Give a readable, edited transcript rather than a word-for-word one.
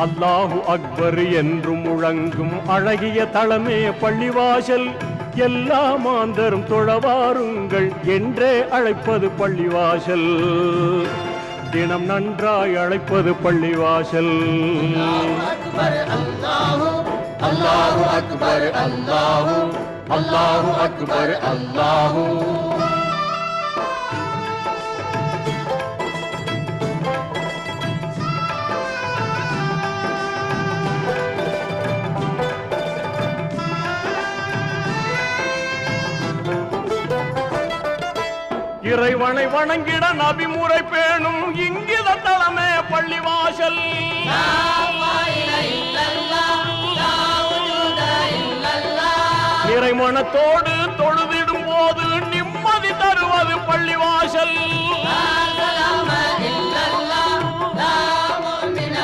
அல்லாஹு அக்பர் என்று முழங்கும் அழகிய தளமே பள்ளிவாசல். எல்லா மாந்தரும் தொழவாருங்கள் என்றே அழைப்பது பள்ளிவாசல். தினம் நன்றாய் அழைப்பது பள்ளிவாசல். அல்லாஹு அக்பர் அல்லாஹு அல்லாஹு அக்பர் அல்லாஹு. இறைவனை வணங்கிட நபிமுறை பேணும் இங்கித தளமே பள்ளிவாசல். நிறைமனத்தோடு தொழுதிடும் போது நிம்மதி தருவது பள்ளிவாசல்.